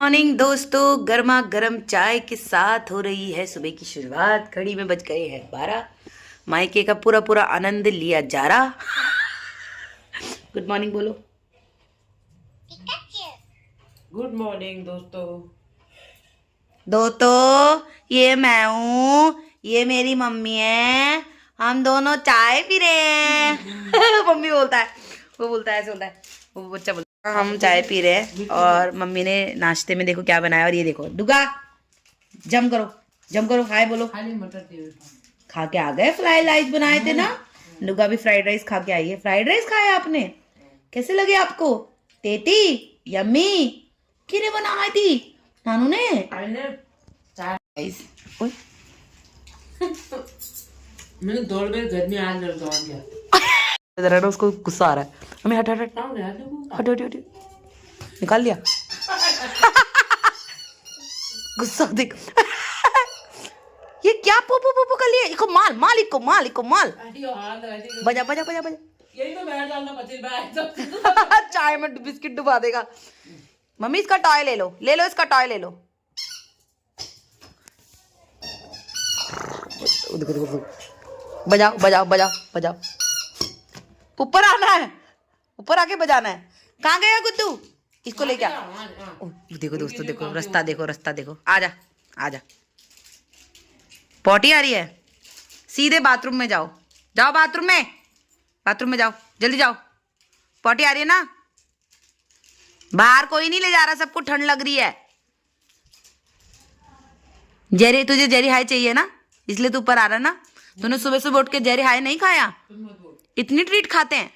Morning दोस्तों, गर्मा गर्म चाय के साथ हो रही है सुबह की शुरुआत। घड़ी में बज गए हैं 12। मायके का पूरा पूरा आनंद लिया जा रहा। गुड मॉर्निंग बोलो। गुड मॉर्निंग दोस्तों। दोस्तों ये मैं हूँ, ये मेरी मम्मी है, हम दोनों चाय पी रहे हैं। मम्मी बोलता है, वो बोलता है, ऐसे बोलता है, वो बच्चा बोलता है। हम चाय पी रहे हैं और मम्मी ने नाश्ते में देखो क्या बनाया। और ये देखो दुगा, जम करो, हाय बोलो। खाली मटर खा के आ गए, फ्राइड राइस बनाए थे ना। दुगा भी फ्राइड राइस खा के आई है। फ्राइड राइस खाया आपने, कैसे लगे आपको? टेटी, यम्मी। किने बनाई थी? नानू ने। ओए मैंने दौड़ गए घर में आज दौड़ गया। इधर ना, उसको गुस्सा आ रहा है। हमें हट हट हट हट हट हट निकाल लिया। गुस्सा देख। ये क्या पोपो पोपो कर लिया? इसको माल माल, इसको माल। बजा बजा बजा बजा। यही तो बैठ डालना पति चाय में बिस्किट डुबा देगा। मम्मी इसका टॉय ले लो, इसका टॉय ले लो। बजाओ बजाओ बजाओ बजाओ। ऊपर आना है, ऊपर आके बजाना है। कहाँ गया गुड्डू? इसको लेके आ। देखो दोस्तों, देखो रास्ता, देखो। आजा आजा। पॉटी आ रही है, सीधे बाथरूम में जाओ। बाथरूम में जाओ, जल्दी जाओ। पॉटी आ रही है ना? बाहर कोई नहीं ले जा रहा, सबको ठंड लग रही है। जेरी, तुझे जेरी हाई चाहिए ना, इसलिए तू ऊपर आ रहा ना। तूने सुबह सुबह उठ के जेरी हाई नहीं खाया? इतनी ट्रीट खाते हैं।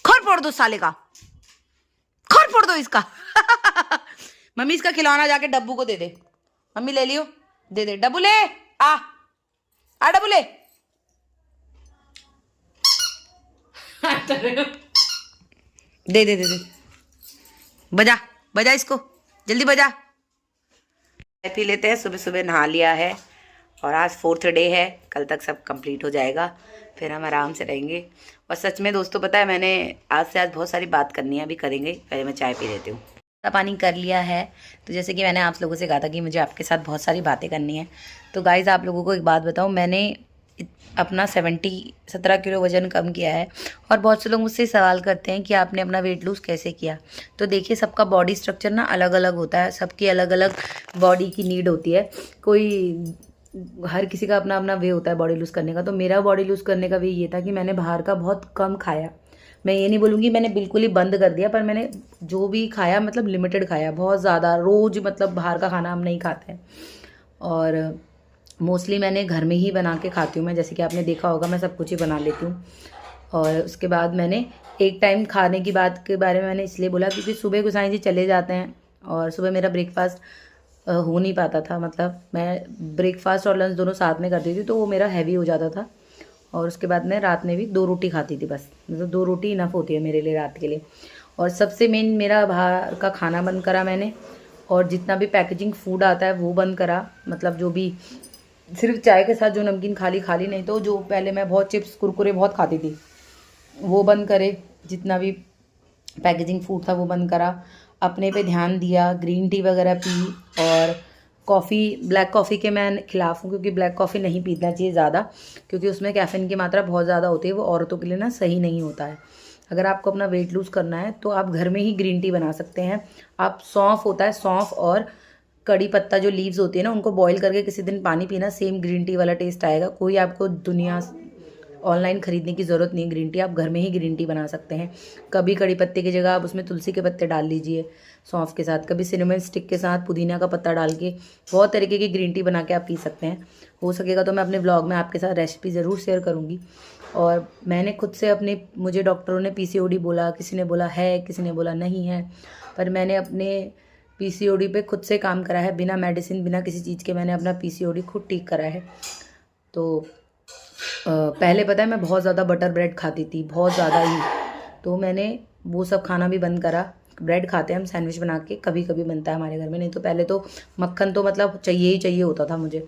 खोर फोड़ दो साले का, खोर फोड़ दो इसका। मम्मी इसका खिलौना जाके डब्बू को दे दे। मम्मी ले लियो, दे दे। डब्बू ले आ, डब्बू ले। दे दे दे दे। बजा बजा इसको, जल्दी बजा। चाय पी लेते हैं। सुबह सुबह नहा लिया है और आज 4th डे है। कल तक सब कंप्लीट हो जाएगा, फिर हम आराम से रहेंगे। और सच में दोस्तों पता है, मैंने आज बहुत सारी बात करनी है, अभी करेंगे। पहले मैं चाय पी लेती हूँ। पानी कर लिया है। तो जैसे कि मैंने आप लोगों से कहा था कि मुझे आपके साथ बहुत सारी बातें करनी है। तो गाइज़ आप लोगों को एक बात बताऊँ, मैंने अपना 17 किलो वज़न कम किया है। और बहुत से लोग मुझसे सवाल करते हैं कि आपने अपना वेट लूज़ कैसे किया। तो देखिए, सबका बॉडी स्ट्रक्चर ना अलग अलग होता है, सबकी अलग अलग बॉडी की नीड होती है। हर किसी का अपना अपना वे होता है बॉडी लूज़ करने का। तो मेरा बॉडी लूज़ करने का वे ये था कि मैंने बाहर का बहुत कम खाया। मैं ये नहीं बोलूँगी मैंने बिल्कुल ही बंद कर दिया, पर मैंने जो भी खाया मतलब लिमिटेड खाया, बहुत ज़्यादा रोज़ मतलब बाहर का खाना हम नहीं खाते हैं। और मोस्टली मैंने घर में ही बना के खाती हूँ मैं, जैसे कि आपने देखा होगा मैं सब कुछ ही बना लेती हूँ। और उसके बाद मैंने एक टाइम खाने की बात के बारे में मैंने इसलिए बोला क्योंकि सुबह गुसाई जी चले जाते हैं और सुबह मेरा ब्रेकफास्ट हो नहीं पाता था। मतलब मैं ब्रेकफास्ट और लंच दोनों साथ में करती थी, तो वो मेरा हैवी हो जाता था। और उसके बाद मैं रात में भी 2 रोटी खाती थी बस, मतलब 2 रोटी इनफ होती है मेरे लिए रात के लिए। और सबसे मेन मेरा बाहर का खाना बंद करा मैंने, और जितना भी पैकेजिंग फूड आता है वो बंद करा। मतलब जो भी सिर्फ चाय के साथ जो नमकीन खाली नहीं, तो जो पहले मैं बहुत चिप्स कुरकुरे बहुत खाती थी वो बंद करे। जितना भी पैकेजिंग फूड था वो बंद करा। अपने पे ध्यान दिया, ग्रीन टी वगैरह पी। और कॉफ़ी, ब्लैक कॉफ़ी के मैं खिलाफ हूँ, क्योंकि ब्लैक कॉफ़ी नहीं पीना चाहिए ज़्यादा, क्योंकि उसमें कैफ़ीन की मात्रा बहुत ज़्यादा होती है। वो औरतों के लिए ना सही नहीं होता है। अगर आपको अपना वेट लूज़ करना है तो आप घर में ही ग्रीन टी बना सकते हैं। आप सौंफ होता है, सौंफ और कड़ी पत्ता जो लीव्स होती है ना, उनको बॉईल करके किसी दिन पानी पीना, सेम ग्रीन टी वाला टेस्ट आएगा। कोई आपको दुनिया ऑनलाइन ख़रीदने की ज़रूरत नहीं है। ग्रीन टी आप घर में ही ग्रीन टी बना सकते हैं। कभी कड़ी पत्ते की जगह आप उसमें तुलसी के पत्ते डाल लीजिए सौंफ के साथ, कभी सिनेमन स्टिक के साथ पुदीना का पत्ता डाल के बहुत तरीके की ग्रीन टी बना के आप पी सकते हैं। हो सकेगा तो मैं अपने ब्लॉग में आपके साथ रेसिपी ज़रूर शेयर करूँगी। और मैंने खुद से मुझे डॉक्टरों ने PCOD बोला, किसी ने बोला है, किसी ने बोला नहीं है, पर मैंने अपने PCOD पे खुद से काम करा है, बिना मेडिसिन बिना किसी चीज़ के मैंने अपना PCOD खुद ठीक करा है। तो पहले पता है मैं बहुत ज़्यादा बटर ब्रेड खाती थी, बहुत ज़्यादा ही। तो मैंने वो सब खाना भी बंद करा। ब्रेड खाते हैं हम सैंडविच बना के, कभी कभी बनता है हमारे घर में, नहीं तो पहले तो मक्खन तो मतलब चाहिए ही चाहिए होता था मुझे।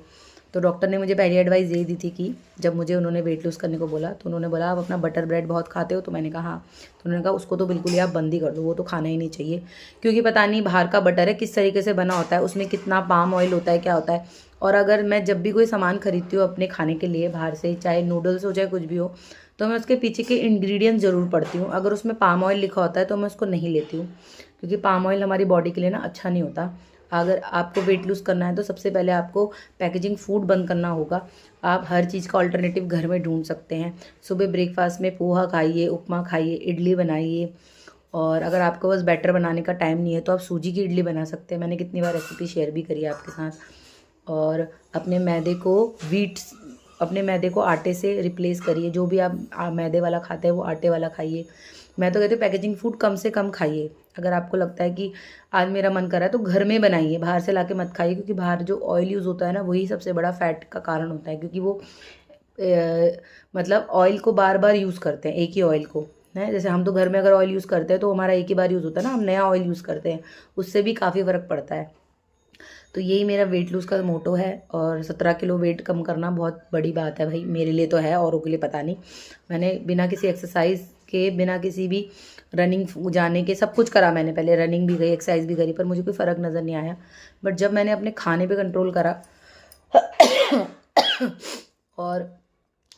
तो डॉक्टर ने मुझे पहली एडवाइस यही दी थी कि जब मुझे उन्होंने वेट लूज़ करने को बोला तो उन्होंने बोला आप अपना बटर ब्रेड बहुत खाते हो, तो मैंने कहा हाँ। तो उन्होंने कहा उसको तो बिल्कुल ही आप बंद ही कर दो, वो तो खाना ही नहीं चाहिए, क्योंकि पता नहीं बाहर का बटर है किस तरीके से बना होता है, उसमें कितना पाम ऑयल होता है, क्या होता है। और अगर मैं जब भी कोई सामान खरीदती हूँ अपने खाने के लिए बाहर से, चाहे नूडल्स हो चाहे कुछ भी हो, तो मैं उसके पीछे के इंग्रेडिएंट्स ज़रूर पढ़ती हूँ। अगर उसमें पाम ऑयल लिखा होता है तो मैं उसको नहीं लेती हूँ, क्योंकि पाम ऑयल हमारी बॉडी के लिए ना अच्छा नहीं होता। अगर आपको वेट लूज़ करना है तो सबसे पहले आपको पैकेजिंग फूड बंद करना होगा। आप हर चीज़ का ऑल्टरनेटिव घर में ढूंढ सकते हैं। सुबह ब्रेकफास्ट में पोहा खाइए, उपमा खाइए, इडली बनाइए। और अगर आपको बस बैटर बनाने का टाइम नहीं है तो आप सूजी की इडली बना सकते हैं। मैंने कितनी बार रेसिपी शेयर भी करी है आपके साथ। और अपने मैदे को आटे से रिप्लेस करिए। जो भी आप मैदे वाला खाते हैं वो आटे वाला खाइए। मैं तो कहती हूँ पैकेजिंग फूड कम से कम खाइए। अगर आपको लगता है कि आज मेरा मन कर रहा है तो घर में बनाइए, बाहर से लाके मत खाइए, क्योंकि बाहर जो ऑयल यूज़ होता है ना वही सबसे बड़ा फैट का कारण होता है, क्योंकि वो मतलब ऑयल को बार बार यूज़ करते हैं, एक ही ऑयल को है। जैसे हम तो घर में अगर ऑयल यूज़ करते हैं तो हमारा एक ही बार यूज़ होता है ना, हम नया ऑयल यूज़ करते हैं, उससे भी काफ़ी फ़र्क पड़ता है। तो यही मेरा वेट लूज़ का मोटो है। और 17 किलो वेट कम करना बहुत बड़ी बात है भाई, मेरे लिए तो है, औरों के लिए पता नहीं। मैंने बिना किसी एक्सरसाइज के, बिना किसी भी रनिंग जाने के सब कुछ करा। मैंने पहले रनिंग भी गई, एक्सरसाइज भी करी, पर मुझे कोई फ़र्क नज़र नहीं आया। बट जब मैंने अपने खाने पे कंट्रोल करा और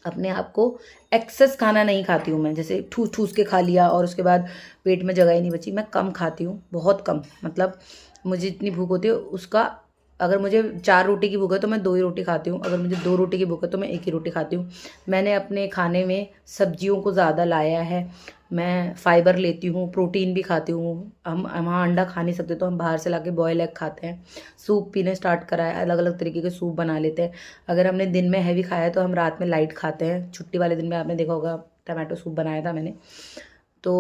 अपने आप को एक्सेस खाना नहीं खाती हूँ मैं, जैसे ठूस ठूस के खा लिया और उसके बाद पेट में जगह ही नहीं बची। मैं कम खाती हूँ, बहुत कम। मतलब मुझे इतनी भूख होती है उसका, अगर मुझे 4 रोटी की भूख है तो मैं 2 ही रोटी खाती हूँ, अगर मुझे 2 रोटी की भूख है तो मैं 1 ही रोटी खाती हूँ। मैंने अपने खाने में सब्जियों को ज़्यादा लाया है। मैं फाइबर लेती हूँ, प्रोटीन भी खाती हूँ। हम वहाँ अंडा खा नहीं सकते तो हम बाहर से लाके बॉयल एग खाते हैं। सूप पीने स्टार्ट करा है, अलग अलग तरीके के सूप बना लेते हैं। अगर हमने दिन में हैवी खाया है तो हम रात में लाइट खाते हैं। छुट्टी वाले दिन में आपने देखा होगा टमाटो सूप बनाया था मैंने। तो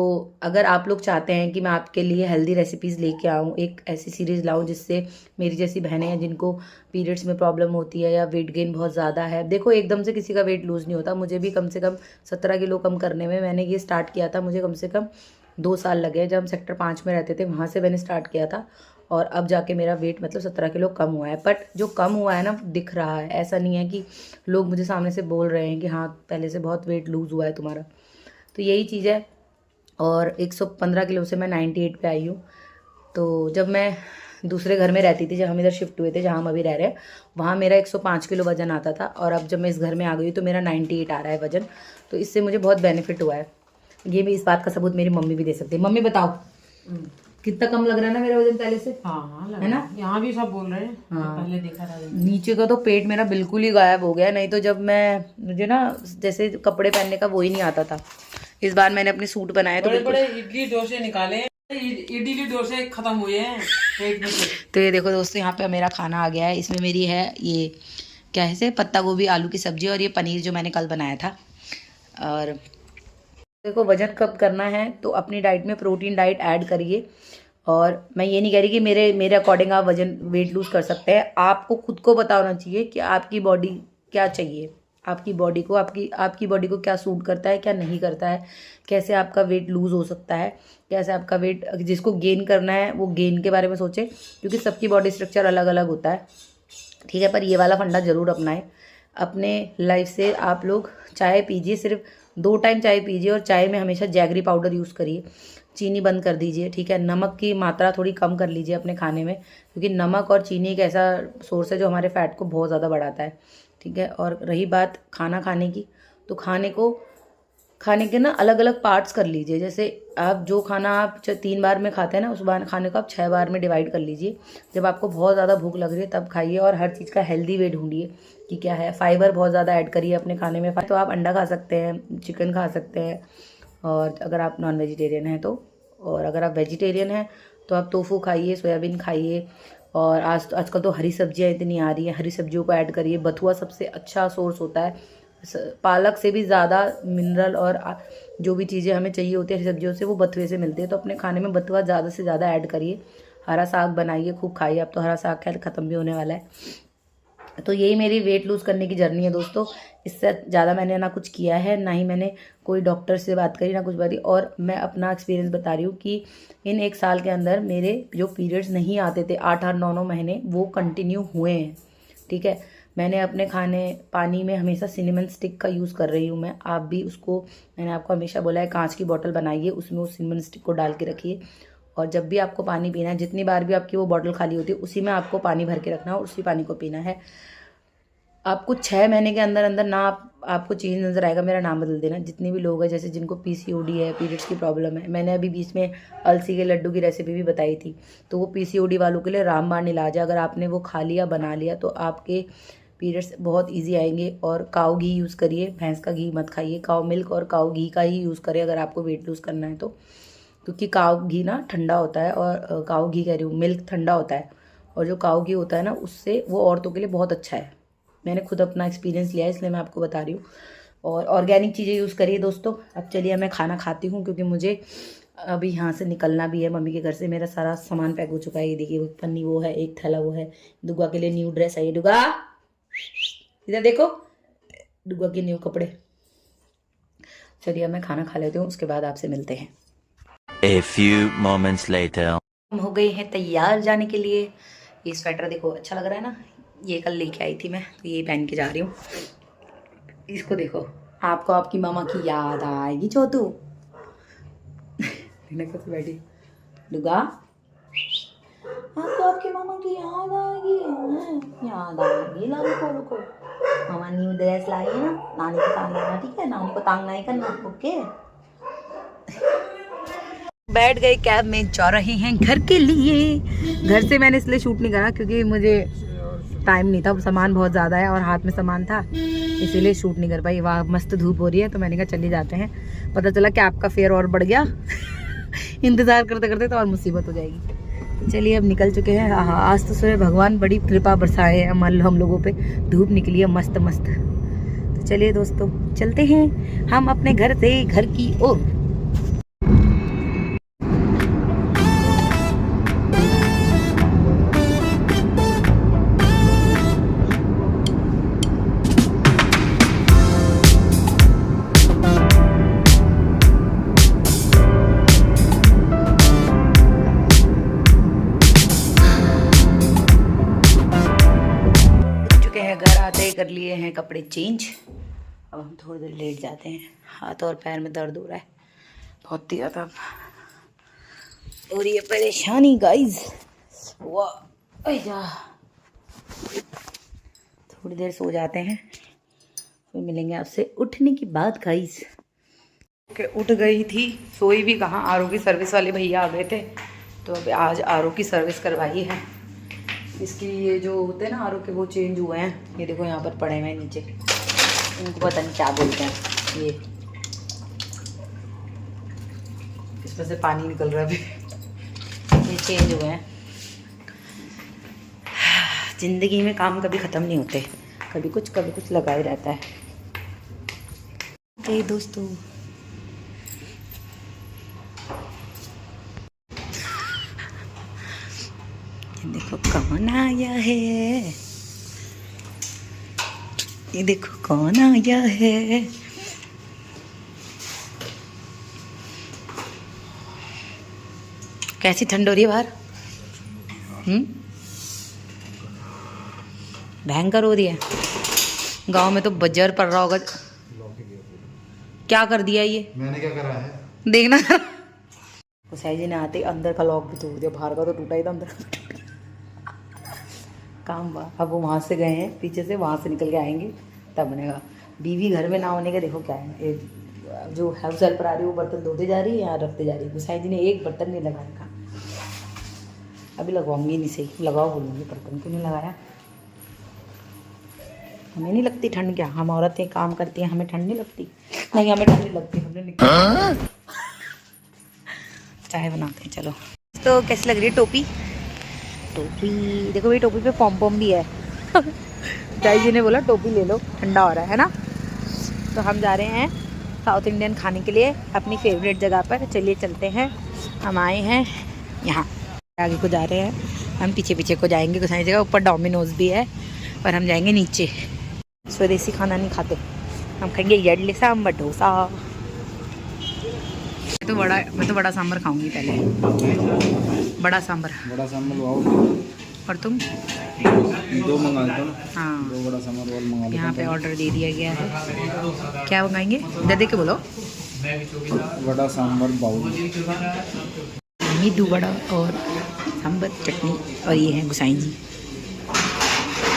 अगर आप लोग चाहते हैं कि मैं आपके लिए हेल्दी रेसिपीज़ लेके आऊँ, एक ऐसी सीरीज़ लाऊँ जिससे मेरी जैसी बहनें हैं जिनको पीरियड्स में प्रॉब्लम होती है या वेट गेन बहुत ज़्यादा है। देखो एकदम से किसी का वेट लूज़ नहीं होता। मुझे भी कम से कम 17 किलो कम करने में, मैंने ये स्टार्ट किया था, मुझे कम से कम 2 साल लगे। जब हम सेक्टर 5 में रहते थे वहाँ से मैंने स्टार्ट किया था, और अब जाके मेरा वेट मतलब 17 किलो कम हुआ है। बट जो कम हुआ है ना दिख रहा है, ऐसा नहीं है कि लोग मुझे सामने से बोल रहे हैं कि हाँ पहले से बहुत वेट लूज़ हुआ है तुम्हारा। तो यही चीज़ है। और 115 किलो से मैं 98 पे आई हूँ। तो जब मैं दूसरे घर में रहती थी, जब हम इधर शिफ्ट हुए थे जहाँ हम अभी रह रहे हैं, वहाँ मेरा 105 किलो वज़न आता था, और अब जब मैं इस घर में आ गई तो मेरा 98 आ रहा है वज़न। तो इससे मुझे बहुत बेनिफिट हुआ है। ये भी, इस बात का सबूत मेरी मम्मी भी दे सकती है। मम्मी बताओ कितना कम लग रहा है ना मेरा वजन पहले से? हाँ है ना? यहाँ भी सब बोल रहे हैं। हाँ। पहले देखा था। नीचे का तो पेट मेरा बिल्कुल ही गायब हो गया। नहीं तो जब मुझे ना जैसे कपड़े पहनने का वो ही नहीं आता था। इस बार मैंने अपने सूट बनाए तो बड़े बड़े इडली डोसे निकाले, इडली डोसे खत्म हुए हैं पेट में से। तो ये देखो दोस्तों, यहाँ पे मेरा खाना आ गया है। इसमें मेरी है ये क्या है से पत्ता गोभी आलू की सब्जी, और ये पनीर जो मैंने कल बनाया था। और देखो वजन कम करना है तो अपनी डाइट में प्रोटीन डाइट ऐड करिए। और मैं ये नहीं कह रही कि मेरे अकॉर्डिंग आप वेट लूज़ कर सकते हैं। आपको खुद को पता होना चाहिए कि आपकी बॉडी क्या चाहिए, आपकी बॉडी को क्या सूट करता है, क्या नहीं करता है, कैसे आपका वेट लूज़ हो सकता है, कैसे आपका वेट, जिसको गेन करना है वो गेन के बारे में सोचे, क्योंकि सबकी बॉडी स्ट्रक्चर अलग अलग होता है। ठीक है, पर ये वाला फंडा ज़रूर अपनाएं अपने लाइफ से। आप लोग चाय पीजिए, सिर्फ 2 टाइम चाय पीजिए, और चाय में हमेशा जैगरी पाउडर यूज़ करिए। चीनी बंद कर दीजिए। ठीक है, नमक की मात्रा थोड़ी कम कर लीजिए अपने खाने में, क्योंकि नमक और चीनी एक ऐसा सोर्स है जो हमारे फैट को बहुत ज़्यादा बढ़ाता है। ठीक है, और रही बात खाना खाने की, तो खाने के ना अलग अलग पार्ट्स कर लीजिए। जैसे आप जो खाना आप 3 बार में खाते हैं ना, उस खाने को आप 6 बार में डिवाइड कर लीजिए। जब आपको बहुत ज़्यादा भूख लग रही है तब खाइए, और हर चीज़ का हेल्दी वे ढूंढिए कि क्या है। फाइबर बहुत ज़्यादा ऐड करिए अपने खाने में। तो आप अंडा खा सकते हैं, चिकन खा सकते हैं, और अगर आप नॉन वेजिटेरियन हैं तो, और अगर आप वेजिटेरियन हैं तो आप टोफू खाइए, सोयाबीन खाइए। और आजकल तो हरी सब्जियां इतनी आ रही हैं, हरी सब्जियों को ऐड करिए। बथुआ सबसे अच्छा सोर्स होता है, पालक से भी ज़्यादा मिनरल और जो भी चीज़ें हमें चाहिए होती है हरी सब्जियों से, वो बथुए से मिलती है। तो अपने खाने में बथुआ ज़्यादा से ज़्यादा ऐड करिए। हरा साग बनाइए, खूब खाइए। अब तो हरा साग खैर ख़त्म भी होने वाला है। तो यही मेरी वेट लूज़ करने की जर्नी है दोस्तों। इससे ज़्यादा मैंने ना कुछ किया है, ना ही मैंने कोई डॉक्टर से बात करी, ना कुछ बात। और मैं अपना एक्सपीरियंस बता रही हूँ कि इन 1 साल के अंदर मेरे जो पीरियड्स नहीं आते थे 8-8, 9-9 महीने, वो कंटिन्यू हुए हैं। ठीक है, मैंने अपने खाने पानी में हमेशा सिनेमन स्टिक का यूज़ कर रही हूँ मैं। आप भी उसको, मैंने आपको हमेशा बोला है, कांच की बोतल बनाइए, उसमें उस सिनेमन स्टिक को डाल के रखिए। और जब भी आपको पानी पीना है, जितनी बार भी आपकी वो बोतल खाली होती है, उसी में आपको पानी भर के रखना है और उसी पानी को पीना है। आपको 6 महीने के अंदर अंदर ना आपको चेंज नज़र आएगा, मेरा नाम बदल देना। जितने भी लोग हैं जैसे जिनको PCOD है, पीरियड्स की प्रॉब्लम है, मैंने अभी बीच में अलसी के लड्डू की रेसिपी भी बताई थी, तो वो PCOD वालों के लिए रामबाण इलाज है। अगर आपने वो खा लिया, बना लिया, तो आपके पीरियड्स बहुत ईजी आएंगे। और काऊ घी यूज़ करिए, भैंस का घी मत खाइए, काऊ मिल्क और काऊ घी का ही यूज़ करें अगर आपको वेट लूज़ करना है तो। क्योंकि काऊ घी ना ठंडा होता है, और काऊ घी कह रही हूँ, मिल्क ठंडा होता है, और जो काऊ घी होता है ना, उससे वो औरतों के लिए बहुत अच्छा है। मैंने खुद अपना एक्सपीरियंस लिया है, इसलिए मैं आपको बता रही हूँ। और ऑर्गेनिक चीज़ें यूज़ करिए दोस्तों। अब चलिए मैं खाना खाती हूँ, क्योंकि मुझे अभी यहाँ से निकलना भी है। मम्मी के घर से मेरा सारा सामान पैक हो चुका है। ये देखिए, वो पन्नी वो है, एक थैला वो है, दुआ के लिए न्यू ड्रेस है। ये दुआ इधर देखो, दुआ के न्यू कपड़े। चलिए मैं खाना खा लेती हूँ, उसके बाद आपसे मिलते हैं। A few moments later. हम हो गए हैं तैयार जाने के लिए। ये स्वेटर देखो, अच्छा लग रहा है ना, ये कल लेके आई थी मैं, तो ये पहन के जा रही हूँ। इसको देखो, आपको आपकी मामा की याद आएगी छोटू। कैसे बैठी डुगा, आपको आपकी मामा की याद आएगी, याद आएगी। ला रुको, मामा न्यू ड्रेस लाई है ना, नानी को टांग लेना, ठीक है, नानी को टांग नहीं करना, ओके। बैठ गए कैब में, जा रहे हैं घर के लिए। घर से मैंने इसलिए शूट नहीं करा क्योंकि मुझे टाइम नहीं था, सामान बहुत ज़्यादा है और हाथ में सामान था, इसीलिए शूट नहीं कर पाई। वहाँ मस्त धूप हो रही है, तो मैंने कहा चले जाते हैं। पता चला कैब का फेयर और बढ़ गया। इंतज़ार करते करते तो और मुसीबत हो जाएगी। तो चलिए अब निकल चुके हैं। आज तो सुबह भगवान बड़ी कृपा बरसाए हैं हम लोगों पे, धूप निकली है मस्त मस्त। तो चलिए दोस्तों, चलते हैं हम अपने घर से घर की ओर। घर आते कर लिए हैं कपड़े चेंज। अब हम थोड़ी देर लेट जाते हैं, हाथ और पैर में दर्द हो रहा है बहुत ही ज़्यादा, और ये परेशानी गाइस। वाह, थोड़ी देर सो जाते हैं, फिर मिलेंगे आपसे उठने की बात गाइस। उठ गई थी, सोई भी कहाँ, आरओ की सर्विस वाले भैया आ गए थे, तो अब आज आरओ की सर्विस करवाई है। इसकी ये जो होते हैं ना आरओ के, वो चेंज हुए हैं। ये देखो यहाँ पर पड़े हुए हैं नीचे, इनको पता नहीं क्या बोलते हैं, ये इसमें से पानी निकल रहा है अभी, ये चेंज हुए हैं। ज़िंदगी में काम कभी ख़त्म नहीं होते, कभी कुछ लगा ही रहता है। ओके दोस्तों, देखो कौन आया है, ये देखो कौन आया है। कैसी ठंड हो रही है बाहर, भयंकर हो रही है। गांव में तो बजर पड़ रहा होगा। क्या कर दिया ये, मैंने क्या करा है देखना। उसाई जी ने आते अंदर का लॉक भी तोड़ दिया, बाहर का तो टूटा ही था, अंदर का काम हुआ। अब वो वहाँ से गए हैं पीछे से, वहाँ से निकल के आएंगे तब बनेगा। बीवी घर में ना होने का देखो क्या है, जो हाउस हेल्पर आ रही है वो बर्तन धोते जा रही है, यहाँ रखते जा रही है। गुसाई जी ने एक बर्तन नहीं लगा रखा, अभी लगवाऊंगी नहीं, सही लगाओ बोलूँगी, बर्तन क्यों नहीं लगाया। हमें नहीं लगती ठंड, क्या हम औरतें काम करती हैं, हमें ठंड नहीं लगती? नहीं हमें ठंड नहीं लगती, हमने निकल चाय बनाते हैं। चलो तो कैसी लग रही है टोपी, टोपी देखो भाई, टोपी पे पॉम पॉम भी है। चाय जी ने बोला टोपी ले लो, ठंडा हो रहा है ना। तो हम जा रहे हैं साउथ इंडियन खाने के लिए अपनी फेवरेट जगह पर। चलिए चलते हैं, हम आए हैं यहाँ, आगे को जा रहे हैं हम, पीछे पीछे को जाएंगे कुछ जगह। ऊपर डोमिनोज भी है, पर हम जाएंगे नीचे। स्वदेशी खाना नहीं खाते हम, खाएंगे इडली सांभर डोसा। मैं तो बड़ा सांभर खाऊंगी पहले, बड़ा सांभर। बड़ा सांभर। और तुम? दो मंगा लेता हूँ, हाँ, दो बड़ा समर रोल मंगा लेता यहाँ पे ऑर्डर दे दिया गया है। क्या मंगाएंगे दे के बोलो। हूँ। वड़ा सांभर बाउल। नींबू वड़ा और सांभर चटनी। और ये हैं गुसाई जी।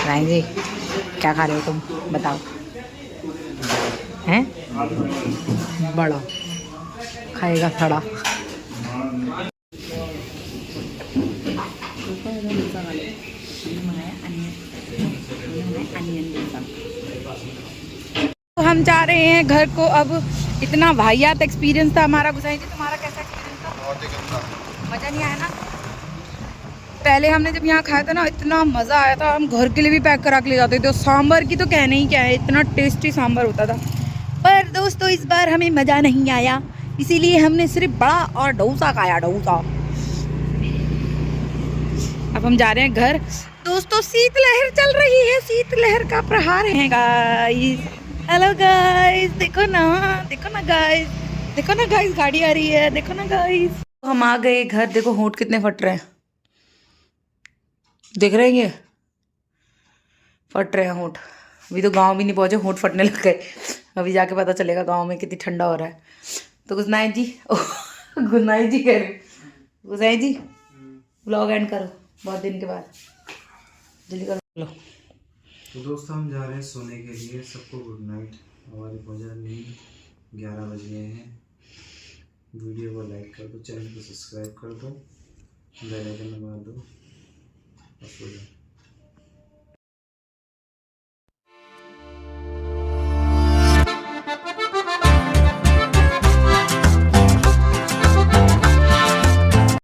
राय जी क्या खा रहे हो तुम बताओ। हैं बड़ा खाएगा खड़ा। तो हम जा रहे हैं घर को अब। इतना वाहियात एक्सपीरियंस था हमारा। गुसाई जी तुम्हारा कैसा एक्सपीरियंस था? मज़ा नहीं आया ना? पहले हमने जब यहाँ खाया था ना इतना मज़ा आया था, हम घर के लिए भी पैक करा के ले जाते थे। और सांभर की तो कहने ही क्या है, इतना टेस्टी सांभर होता था। पर दोस्तों इस बार हमें मज़ा नहीं आया, इसीलिए हमने सिर्फ बड़ा और डोसा खाया, डोसा। अब हम जा रहे हैं घर। दोस्तों शीतलहर चल रही है, शीतलहर का प्रहार है गाइस। हेलो गाइस, देखो ना गाइस, देखो ना गाइस, गाड़ी आ रही है, देखो ना गाइस। हम आ गए घर। देखो होंठ कितने फट रहे हैं, देख रहे हैं? ये फट रहे हैं होंठ। अभी तो गांव भी नहीं पहुंचे, होंठ फटने लग गए। अभी जाके पता चलेगा गांव में कितनी ठंडा हो रहा है। तो good night ji. Good night ji कह रहे। Good night ji, vlog end करो बहुत दिन के बाद, जल्दी करो। लो तो दोस्तों हम जा रहे हैं सोने के लिए। सबको गुड नाइट। हमारी पहुँचा नींद 11 बज गए हैं। वीडियो को लाइक कर दो, चैनल को सब्सक्राइब कर दो, बेल आइकन दबा दो।